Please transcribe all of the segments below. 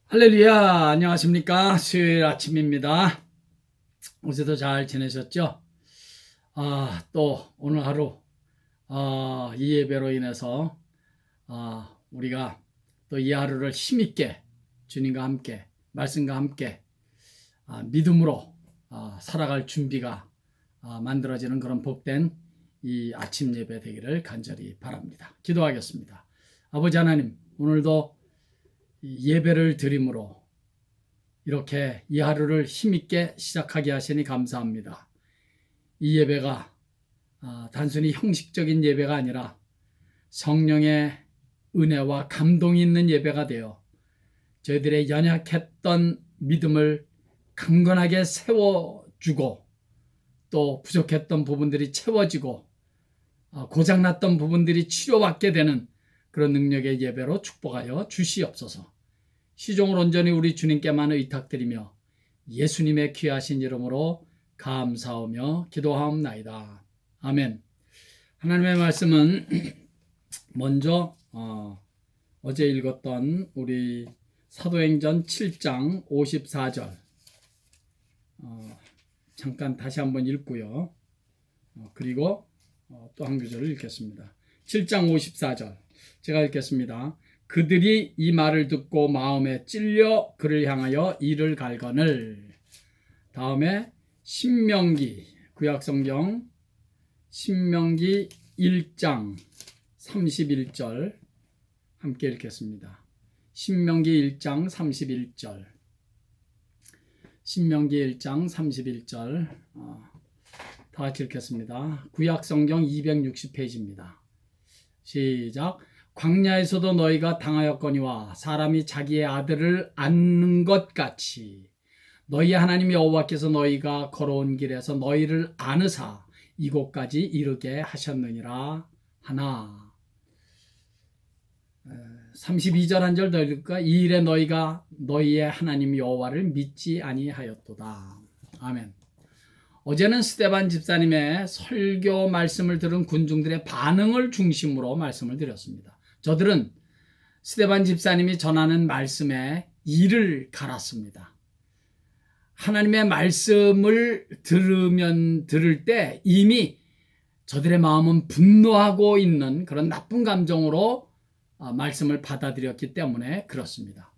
할렐루야, 안녕하십니까? 수요일 아침입니다. 어제도 잘 지내셨죠? 또 오늘 하루 이 예배로 인해서 우리가 또 이 하루를 힘있게 주님과 함께 말씀과 함께 믿음으로 살아갈 준비가 만들어지는 그런 복된 이 아침 예배 되기를 간절히 바랍니다. 기도하겠습니다. 아버지 하나님, 오늘도 예배를 드림으로 이렇게 이 하루를 힘있게 시작하게 하시니 감사합니다. 이 예배가 단순히 형식적인 예배가 아니라 성령의 은혜와 감동이 있는 예배가 되어 저희들의 연약했던 믿음을 강건하게 세워주고 또 부족했던 부분들이 채워지고 고장났던 부분들이 치료받게 되는 그런 능력의 예배로 축복하여 주시옵소서. 시종을 온전히 우리 주님께만 의탁드리며 예수님의 귀하신 이름으로 감사하며 기도하옵나이다. 아멘. 하나님의 말씀은 먼저 어제 읽었던 우리 사도행전 7장 54절 잠깐 다시 한번 읽고요. 그리고 또 한 구절을 읽겠습니다. 7장 54절 제가 읽겠습니다. 그들이 이 말을 듣고 마음에 찔려 그를 향하여 이를 갈거늘. 다음에 신명기 구약성경 신명기 1장 31절 함께 읽겠습니다. 신명기 1장 31절 신명기 1장 31절 다 같이 읽겠습니다. 구약성경 260페이지입니다. 시작. 광야에서도 너희가 당하였거니와 사람이 자기의 아들을 안는 것 같이 너희 하나님 여호와께서 너희가 걸어온 길에서 너희를 안으사 이곳까지 이르게 하셨느니라 하나. 32절 한 절 더 읽을까? 이 일에 너희가 너희의 하나님 여호와를 믿지 아니하였도다. 아멘. 어제는 스데반 집사님의 설교 말씀을 들은 군중들의 반응을 중심으로 말씀을 드렸습니다. 저들은 스데반 집사님이 전하는 말씀에 이를 갈았습니다. 하나님의 말씀을 들을 때 이미 저들의 마음은 분노하고 있는 그런 나쁜 감정으로 말씀을 받아들였기 때문에 그렇습니다.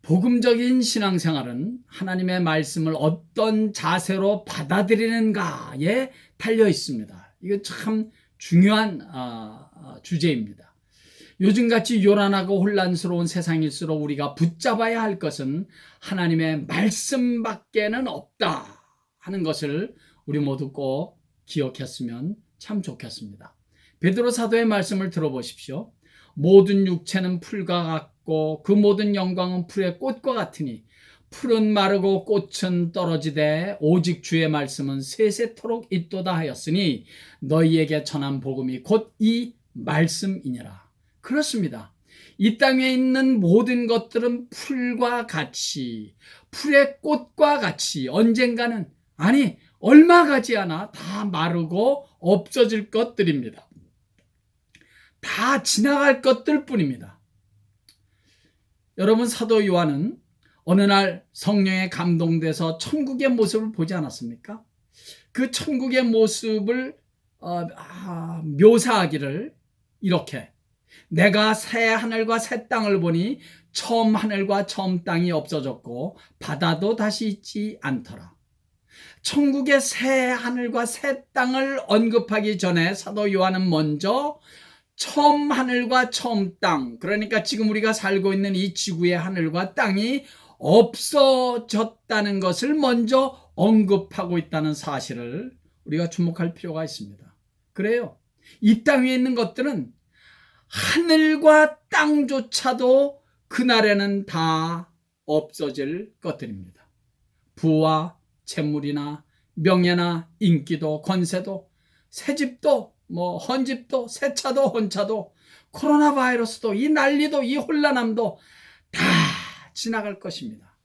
복음적인 신앙생활은 하나님의 말씀을 어떤 자세로 받아들이는가에 달려 있습니다. 이거 참 중요한 주제입니다. 요즘같이 요란하고 혼란스러운 세상일수록 우리가 붙잡아야 할 것은 하나님의 말씀밖에는 없다 하는 것을 우리 모두 꼭 기억했으면 참 좋겠습니다. 베드로 사도의 말씀을 들어보십시오. 모든 육체는 풀과 같고 그 모든 영광은 풀의 꽃과 같으니 풀은 마르고 꽃은 떨어지되 오직 주의 말씀은 세세토록 있도다 하였으니 너희에게 전한 복음이 곧 이 말씀이니라. 그렇습니다. 이 땅에 있는 모든 것들은 풀과 같이 풀의 꽃과 같이 언젠가는 아니 얼마 가지 않아 다 마르고 없어질 것들입니다. 다 지나갈 것들 뿐입니다. 여러분 사도 요한은 어느 날 성령에 감동돼서 천국의 모습을 보지 않았습니까? 그 천국의 모습을 묘사하기를 이렇게 내가 새 하늘과 새 땅을 보니 처음 하늘과 처음 땅이 없어졌고 바다도 다시 있지 않더라. 천국의 새 하늘과 새 땅을 언급하기 전에 사도 요한은 먼저 처음 하늘과 처음 땅, 그러니까 지금 우리가 살고 있는 이 지구의 하늘과 땅이 없어졌다는 것을 먼저 언급하고 있다는 사실을 우리가 주목할 필요가 있습니다. 그래요. 이 땅 위에 있는 것들은 하늘과 땅조차도 그날에는 다 없어질 것들입니다. 부와 재물이나 명예나 인기도 권세도 새집도 헌집도 새차도 헌차도 코로나 바이러스도 이 난리도 이 혼란함도 다 지나갈 것입니다.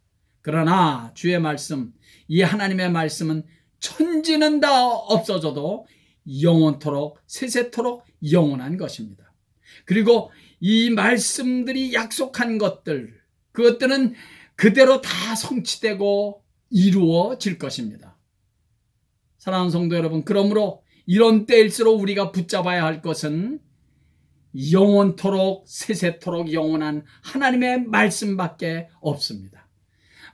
그러나 주의 말씀, 이 하나님의 말씀은 천지는 다 없어져도 영원토록 세세토록 영원한 것입니다. 그리고 이 말씀들이 약속한 것들, 그것들은 그대로 다 성취되고 이루어질 것입니다. 사랑하는 성도 여러분, 그러므로 이런 때일수록 우리가 붙잡아야 할 것은 영원토록 세세토록 영원한 하나님의 말씀밖에 없습니다.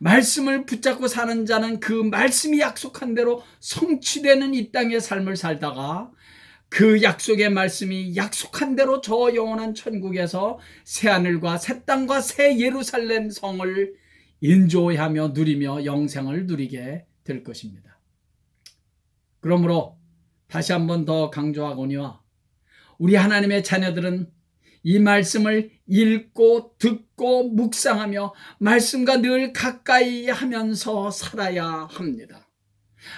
말씀을 붙잡고 사는 자는 그 말씀이 약속한 대로 성취되는 이 땅의 삶을 살다가 그 약속의 말씀이 약속한 대로 저 영원한 천국에서 새하늘과 새 땅과 새 예루살렘 성을 인조하며 누리며 영생을 누리게 될 것입니다. 그러므로 다시 한번 더 강조하거니와 우리 하나님의 자녀들은 이 말씀을 읽고 듣고 묵상하며 말씀과 늘 가까이 하면서 살아야 합니다.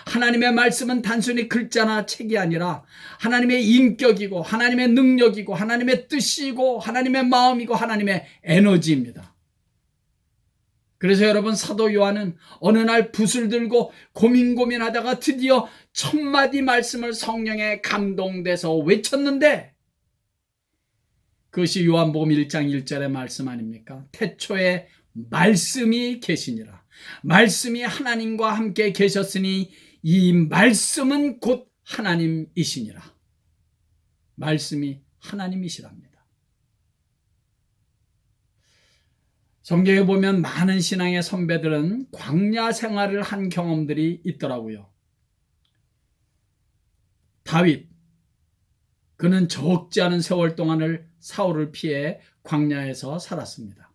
하나님의 말씀은 단순히 글자나 책이 아니라 하나님의 인격이고 하나님의 능력이고 하나님의 뜻이고 하나님의 마음이고 하나님의 에너지입니다. 그래서 여러분, 사도 요한은 어느 날 붓을 들고 고민하다가 드디어 1000마디 말씀을 성령에 감동돼서 외쳤는데 그것이 요한복음 1장 1절의 말씀 아닙니까? 태초에 말씀이 계시니라. 말씀이 하나님과 함께 계셨으니 이 말씀은 곧 하나님이시니라. 말씀이 하나님이시랍니다. 성경에 보면 많은 신앙의 선배들은 광야 생활을 한 경험들이 있더라고요. 다윗, 그는 적지 않은 세월 동안을 사울을 피해 광야에서 살았습니다.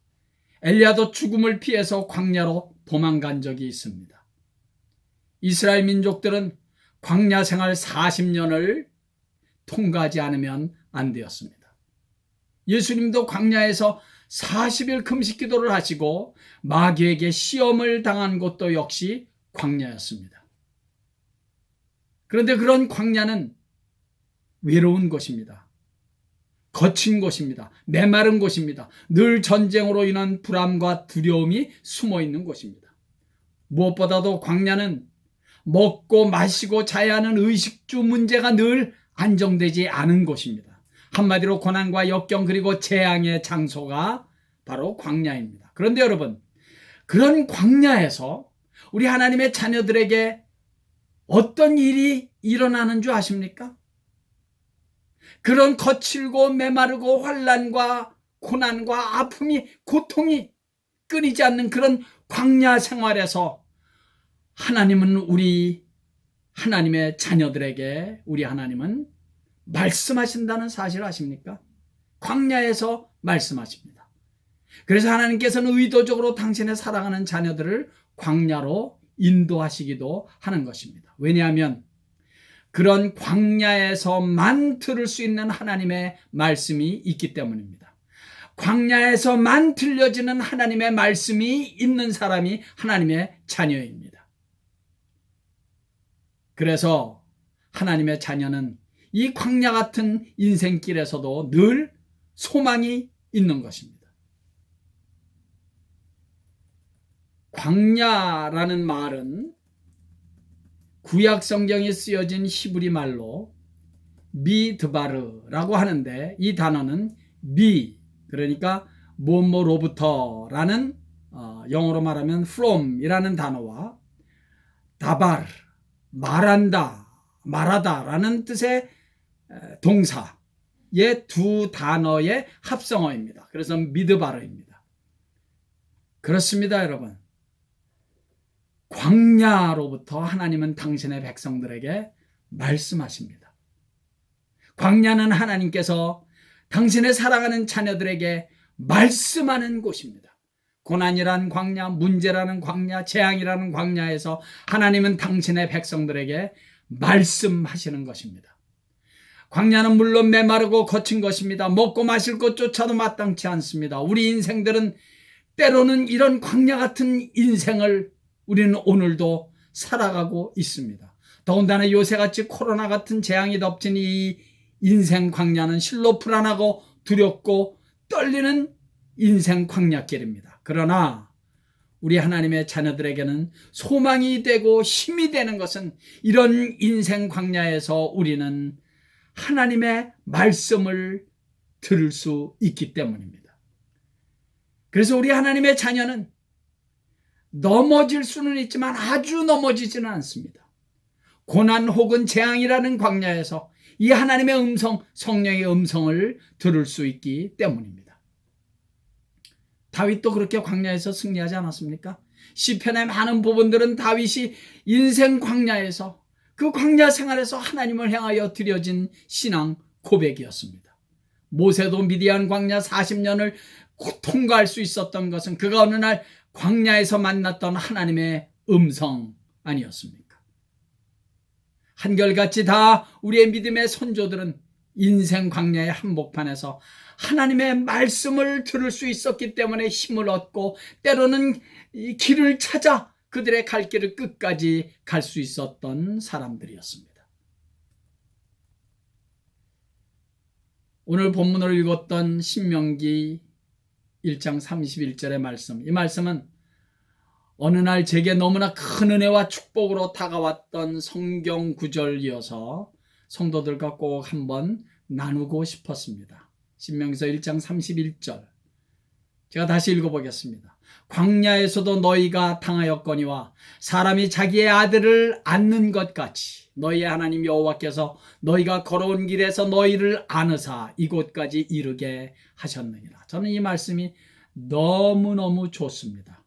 엘리야도 죽음을 피해서 광야로 도망간 적이 있습니다. 이스라엘 민족들은 광야 생활 40년을 통과하지 않으면 안 되었습니다. 예수님도 광야에서 40일 금식 기도를 하시고 마귀에게 시험을 당한 곳도 역시 광야였습니다. 그런데 그런 광야는 외로운 곳입니다. 거친 곳입니다. 메마른 곳입니다. 늘 전쟁으로 인한 불안과 두려움이 숨어 있는 곳입니다. 무엇보다도 광야는 먹고 마시고 자야 하는 의식주 문제가 늘 안정되지 않은 곳입니다. 한마디로 고난과 역경 그리고 재앙의 장소가 바로 광야입니다. 그런데 여러분, 그런 광야에서 우리 하나님의 자녀들에게 어떤 일이 일어나는 줄 아십니까? 그런 거칠고 메마르고 환난과 고난과 아픔이 고통이 끊이지 않는 그런 광야 생활에서 하나님은 우리 하나님의 자녀들에게 우리 하나님은 말씀하신다는 사실 아십니까? 광야에서 말씀하십니다. 그래서 하나님께서는 의도적으로 당신의 사랑하는 자녀들을 광야로 인도하시기도 하는 것입니다. 왜냐하면 그런 광야에서만 들을 수 있는 하나님의 말씀이 있기 때문입니다. 광야에서만 들려지는 하나님의 말씀이 있는 사람이 하나님의 자녀입니다. 그래서 하나님의 자녀는 이 광야 같은 인생길에서도 늘 소망이 있는 것입니다. 광야라는 말은 구약 성경에 쓰여진 히브리 말로 미드바르라고 하는데 이 단어는 미, 그러니까 뭐뭐로부터라는 영어로 말하면 from이라는 단어와 다발, 말한다, 말하다라는 뜻의 동사의 두 단어의 합성어입니다. 그래서 미드바르입니다. 그렇습니다, 여러분. 광야로부터 하나님은 당신의 백성들에게 말씀하십니다. 광야는 하나님께서 당신의 사랑하는 자녀들에게 말씀하는 곳입니다. 고난이란 광야, 문제라는 광야, 재앙이라는 광야에서 하나님은 당신의 백성들에게 말씀하시는 것입니다. 광야는 물론 메마르고 거친 것입니다. 먹고 마실 것조차도 마땅치 않습니다. 우리 인생들은 때로는 이런 광야 같은 인생을 우리는 오늘도 살아가고 있습니다. 더군다나 요새같이 코로나 같은 재앙이 덮친 이 인생 광야는 실로 불안하고 두렵고 떨리는 인생 광야길입니다. 그러나 우리 하나님의 자녀들에게는 소망이 되고 힘이 되는 것은 이런 인생 광야에서 우리는 하나님의 말씀을 들을 수 있기 때문입니다. 그래서 우리 하나님의 자녀는 넘어질 수는 있지만 아주 넘어지지는 않습니다. 고난 혹은 재앙이라는 광야에서 이 하나님의 음성, 성령의 음성을 들을 수 있기 때문입니다. 다윗도 그렇게 광야에서 승리하지 않았습니까? 시편의 많은 부분들은 다윗이 인생 광야에서, 그 광야 생활에서 하나님을 향하여 드려진 신앙 고백이었습니다. 모세도 미디안 광야 40년을 통과할 수 있었던 것은 그가 어느 날 광야에서 만났던 하나님의 음성 아니었습니까? 한결같이 다 우리의 믿음의 선조들은 인생 광야의 한복판에서 하나님의 말씀을 들을 수 있었기 때문에 힘을 얻고 때로는 이 길을 찾아 그들의 갈 길을 끝까지 갈 수 있었던 사람들이었습니다. 오늘 본문을 읽었던 신명기 1장 31절의 말씀, 이 말씀은 어느 날 제게 너무나 큰 은혜와 축복으로 다가왔던 성경 구절이어서 성도들과 꼭 한번 나누고 싶었습니다. 신명기서 1장 31절, 제가 다시 읽어보겠습니다. 광야에서도 너희가 당하였거니와 사람이 자기의 아들을 안는 것 같이 너희의 하나님 여호와께서 너희가 걸어온 길에서 너희를 안으사 이곳까지 이르게 하셨느니라. 저는 이 말씀이 너무너무 좋습니다.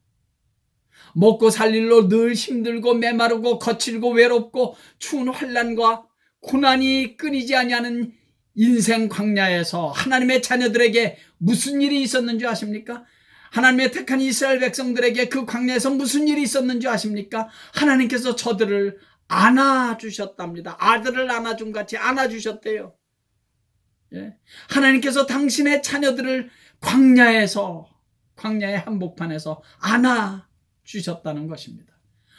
먹고 살 일로 늘 힘들고 메마르고 거칠고 외롭고 추운 환난과 고난이 끊이지 아니하는 인생 광야에서 하나님의 자녀들에게 무슨 일이 있었는지 아십니까? 하나님의 택한 이스라엘 백성들에게 그 광야에서 무슨 일이 있었는지 아십니까? 하나님께서 저들을 안아주셨답니다. 아들을 안아준 같이 안아주셨대요. 예. 하나님께서 당신의 자녀들을 광야의 한복판에서 안아주셨다는 것입니다.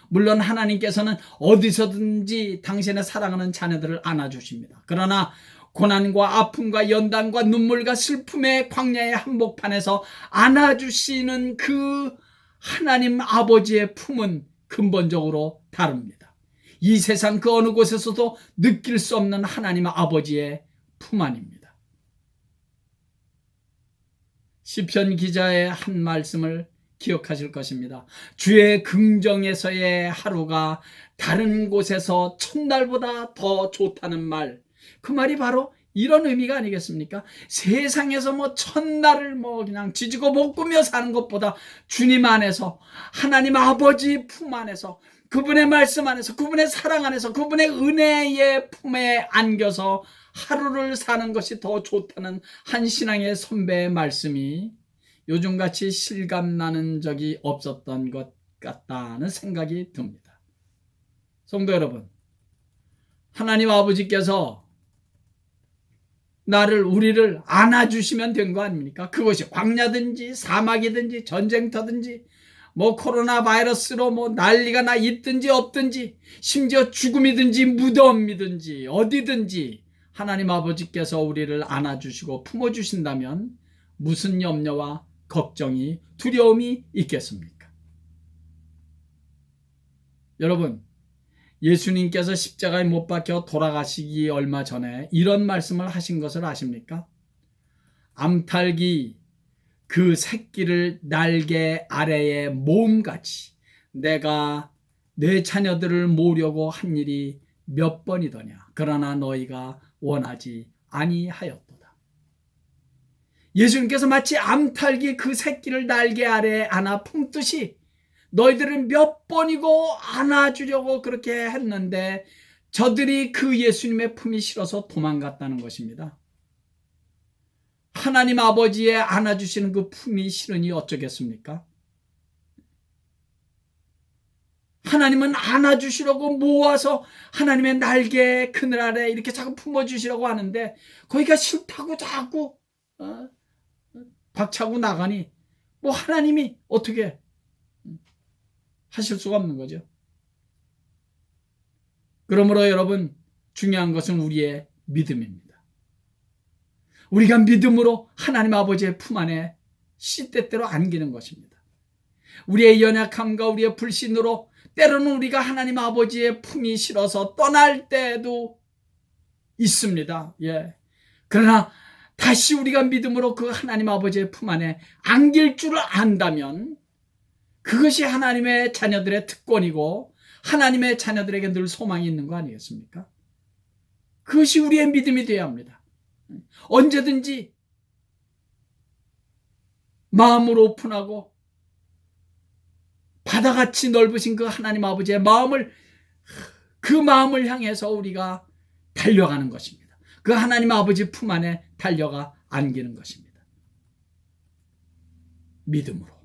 물론 하나님께서는 어디서든지 당신의 사랑하는 자녀들을 안아주십니다. 그러나 고난과 아픔과 연단과 눈물과 슬픔의 광야의 한복판에서 안아주시는 그 하나님 아버지의 품은 근본적으로 다릅니다. 이 세상 그 어느 곳에서도 느낄 수 없는 하나님 아버지의 품 안입니다. 시편 기자의 한 말씀을 기억하실 것입니다. 주의 긍정에서의 하루가 다른 곳에서 첫날보다 더 좋다는 말, 그 말이 바로 이런 의미가 아니겠습니까? 세상에서 첫날을 그냥 지지고 볶으며 사는 것보다 주님 안에서, 하나님 아버지 품 안에서, 그분의 말씀 안에서, 그분의 사랑 안에서, 그분의 은혜의 품에 안겨서 하루를 사는 것이 더 좋다는 한 신앙의 선배의 말씀이 요즘같이 실감나는 적이 없었던 것 같다는 생각이 듭니다. 성도 여러분, 하나님 아버지께서 우리를 안아주시면 된 거 아닙니까? 그것이 광야든지 사막이든지 전쟁터든지 코로나 바이러스로 난리가 나 있든지 없든지, 심지어 죽음이든지 무덤이든지 어디든지 하나님 아버지께서 우리를 안아주시고 품어주신다면 무슨 염려와 걱정이, 두려움이 있겠습니까? 여러분, 예수님께서 십자가에 못 박혀 돌아가시기 얼마 전에 이런 말씀을 하신 것을 아십니까? 암탉이 그 새끼를 날개 아래에 모음같이 내가 내 자녀들을 모으려고 한 일이 몇 번이더냐. 그러나 너희가 원하지 아니하였도다. 예수님께서 마치 암탉이 그 새끼를 날개 아래에 안아 품듯이 너희들을 몇 번이고 안아주려고 그렇게 했는데 저들이 그 예수님의 품이 싫어서 도망갔다는 것입니다. 하나님 아버지의 안아주시는 그 품이 싫으니 어쩌겠습니까? 하나님은 안아주시려고 모아서 하나님의 날개 그늘 아래 이렇게 자꾸 품어주시려고 하는데 거기가 싫다고 자꾸 박차고 나가니 하나님이 어떻게 하실 수가 없는 거죠. 그러므로 여러분, 중요한 것은 우리의 믿음입니다. 우리가 믿음으로 하나님 아버지의 품 안에 시때때로 안기는 것입니다. 우리의 연약함과 우리의 불신으로 때로는 우리가 하나님 아버지의 품이 싫어서 떠날 때도 있습니다. 예. 그러나 다시 우리가 믿음으로 그 하나님 아버지의 품 안에 안길 줄을 안다면 그것이 하나님의 자녀들의 특권이고 하나님의 자녀들에게 늘 소망이 있는 거 아니겠습니까? 그것이 우리의 믿음이 되어야 합니다. 언제든지 마음을 오픈하고 바다같이 넓으신 그 하나님 아버지의 그 마음을 향해서 우리가 달려가는 것입니다. 그 하나님 아버지 품 안에 달려가 안기는 것입니다. 믿음으로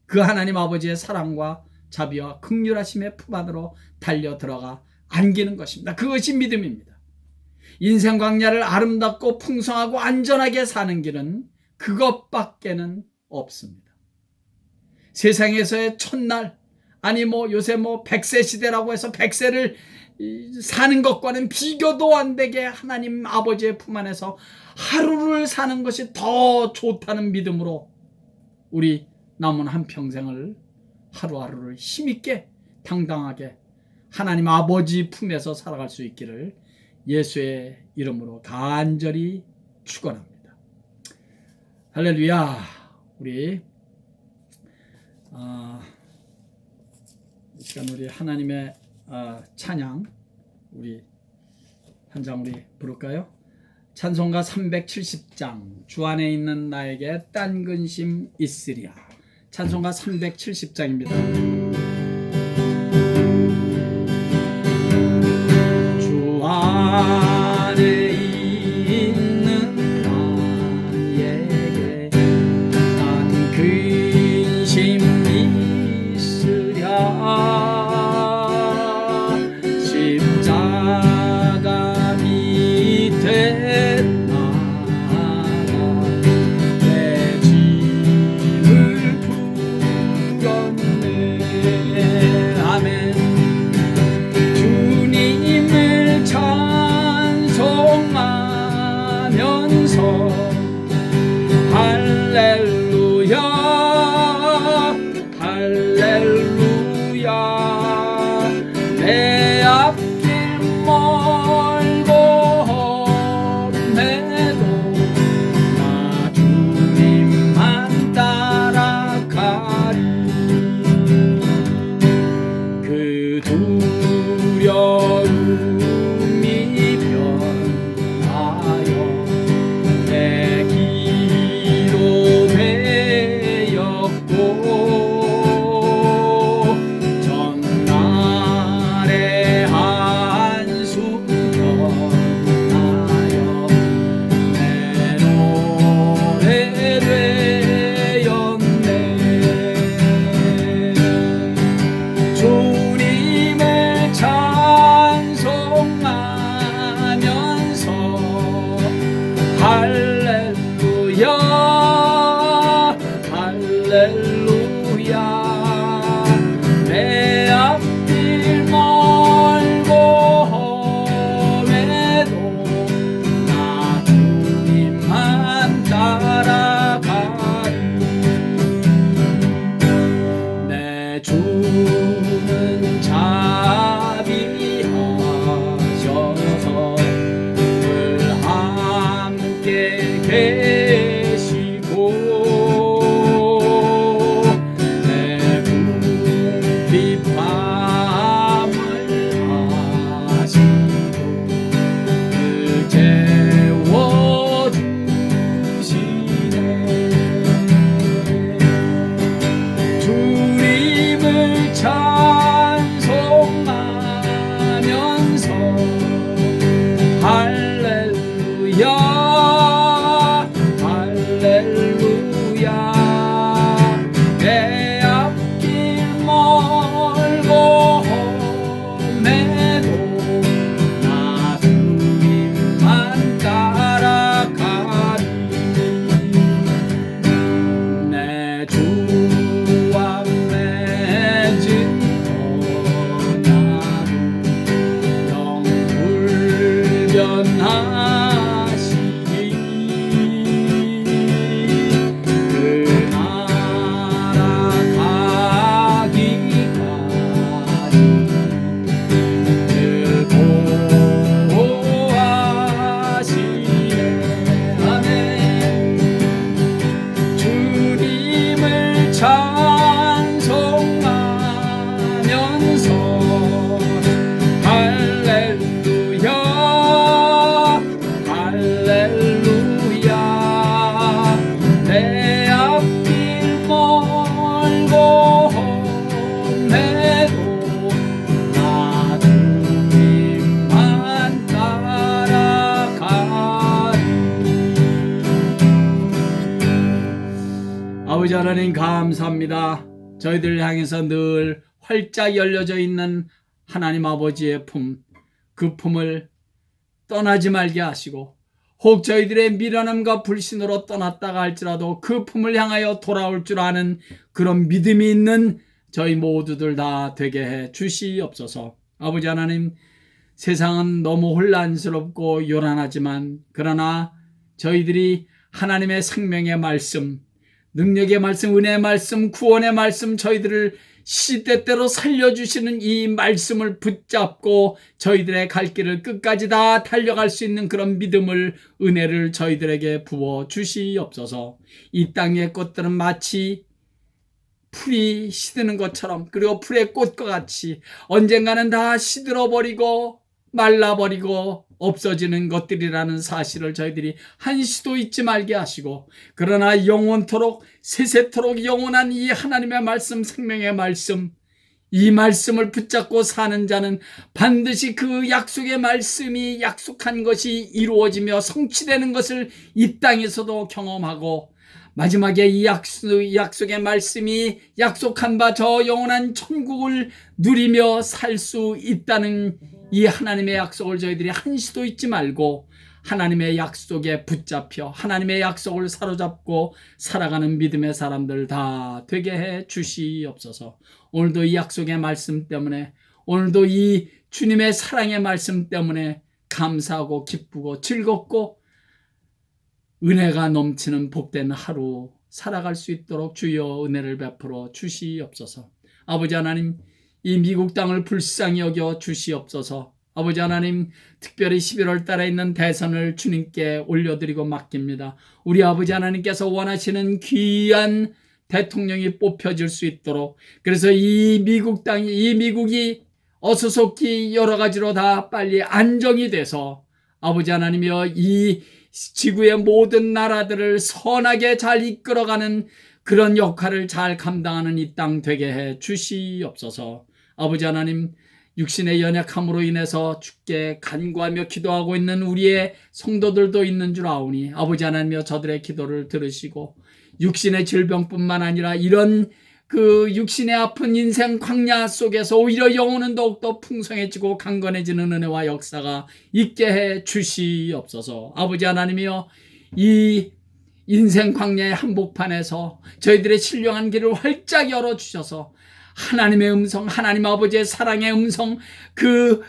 그 하나님 아버지의 사랑과 자비와 긍휼하심의 품 안으로 달려 들어가 안기는 것입니다. 그것이 믿음입니다. 인생 광야를 아름답고 풍성하고 안전하게 사는 길은 그것밖에는 없습니다. 세상에서의 첫날, 아니 요새 100세 시대라고 해서 100세를 사는 것과는 비교도 안 되게 하나님 아버지의 품 안에서 하루를 사는 것이 더 좋다는 믿음으로 우리 남은 한평생을 하루하루를 힘있게 당당하게 하나님 아버지 품에서 살아갈 수 있기를 예수의 이름으로 간절히 축원합니다. 할렐루야. 우리 이 시간 우리 하나님의 찬양 우리 한 장 우리 부를까요? 찬송가 370장 주 안에 있는 나에게 딴 근심 있으랴. 찬송가 370장입니다. 주 안에 있는 나에게 딴 근심 있으랴. 십자가 밑에 나가 내 짐을 부렸네. 아멘. 주님을 찬송하면서 할렐루야 할렐루야. 내 앞길 멀고 험해도 나 주님만 따라가리. 그 두려움이 변하여 내 기도 되었고 전날의 한숨 변하여 내 노래 되었네. 주님을 찬송하면서 할렐루야 할렐루야. 내 앞길 멀고 험해도 나 주님만 따라가리. 내 주는 자비하셔서 늘 함께 계시고 내 궁핍함을 아시고 늘 채워주시네. 주님을 찬송하면서 할렐루야 할렐루야. 내 앞길 멀고 험해도 나 주님만 따라가리. 내 주와 맺은 언약은 영불변하시니 그 나라 가기까지 늘 보호하시네. 아버지 하나님 감사합니다. 저희들 향해서 늘 활짝 열려져 있는 하나님 아버지의 품, 그 품을 떠나지 말게 하시고, 혹 저희들의 미련함과 불신으로 떠났다가 할지라도 그 품을 향하여 돌아올 줄 아는 그런 믿음이 있는 저희 모두들 다 되게 해 주시옵소서. 아버지 하나님, 세상은 너무 혼란스럽고 요란하지만 그러나 저희들이 하나님의 생명의 말씀, 능력의 말씀, 은혜의 말씀, 구원의 말씀, 저희들을 시대대로 살려주시는 이 말씀을 붙잡고 저희들의 갈 길을 끝까지 다 달려갈 수 있는 그런 믿음을, 은혜를 저희들에게 부어 주시옵소서. 이 땅의 꽃들은 마치 풀이 시드는 것처럼, 그리고 풀의 꽃과 같이 언젠가는 다 시들어버리고 말라버리고 없어지는 것들이라는 사실을 저희들이 한시도 잊지 말게 하시고, 그러나 영원토록 세세토록 영원한 이 하나님의 말씀, 생명의 말씀, 이 말씀을 붙잡고 사는 자는 반드시 그 약속의 말씀이 약속한 것이 이루어지며 성취되는 것을 이 땅에서도 경험하고, 마지막에 이 약속의 말씀이 약속한 바 저 영원한 천국을 누리며 살 수 있다는 이 하나님의 약속을 저희들이 한시도 잊지 말고 하나님의 약속에 붙잡혀 하나님의 약속을 사로잡고 살아가는 믿음의 사람들 다 되게 해 주시옵소서. 오늘도 이 약속의 말씀 때문에, 오늘도 이 주님의 사랑의 말씀 때문에 감사하고 기쁘고 즐겁고 은혜가 넘치는 복된 하루 살아갈 수 있도록 주여 은혜를 베풀어 주시옵소서. 아버지 하나님, 이 미국 땅을 불쌍히 여겨 주시옵소서. 아버지 하나님, 특별히 11월 달에 있는 대선을 주님께 올려드리고 맡깁니다. 우리 아버지 하나님께서 원하시는 귀한 대통령이 뽑혀질 수 있도록, 그래서 이 미국이 어수속히 여러 가지로 다 빨리 안정이 돼서 아버지 하나님이여 이 지구의 모든 나라들을 선하게 잘 이끌어가는 그런 역할을 잘 감당하는 이 땅 되게 해 주시옵소서. 아버지 하나님, 육신의 연약함으로 인해서 주께 간구하며 기도하고 있는 우리의 성도들도 있는 줄 아오니 아버지 하나님이여 저들의 기도를 들으시고, 육신의 질병뿐만 아니라 이런 그 육신의 아픈 인생 광야 속에서 오히려 영혼은 더욱더 풍성해지고 강건해지는 은혜와 역사가 있게 해 주시옵소서. 아버지 하나님이여, 이 인생 광야의 한복판에서 저희들의 신령한 길을 활짝 열어주셔서 하나님의 음성, 하나님 아버지의 사랑의 음성, 그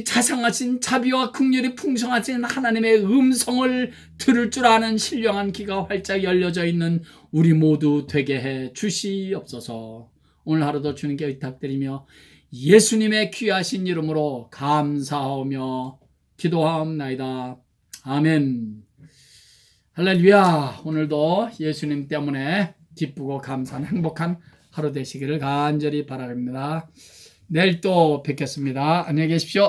자상하신 자비와 긍휼이 풍성하신 하나님의 음성을 들을 줄 아는 신령한 귀가 활짝 열려져 있는 우리 모두 되게 해 주시옵소서. 오늘 하루도 주님께 의탁드리며 예수님의 귀하신 이름으로 감사하며 기도하옵나이다. 아멘. 할렐루야. 오늘도 예수님 때문에 기쁘고 감사한 행복한 하루 되시기를 간절히 바랍니다. 내일 또 뵙겠습니다. 안녕히 계십시오.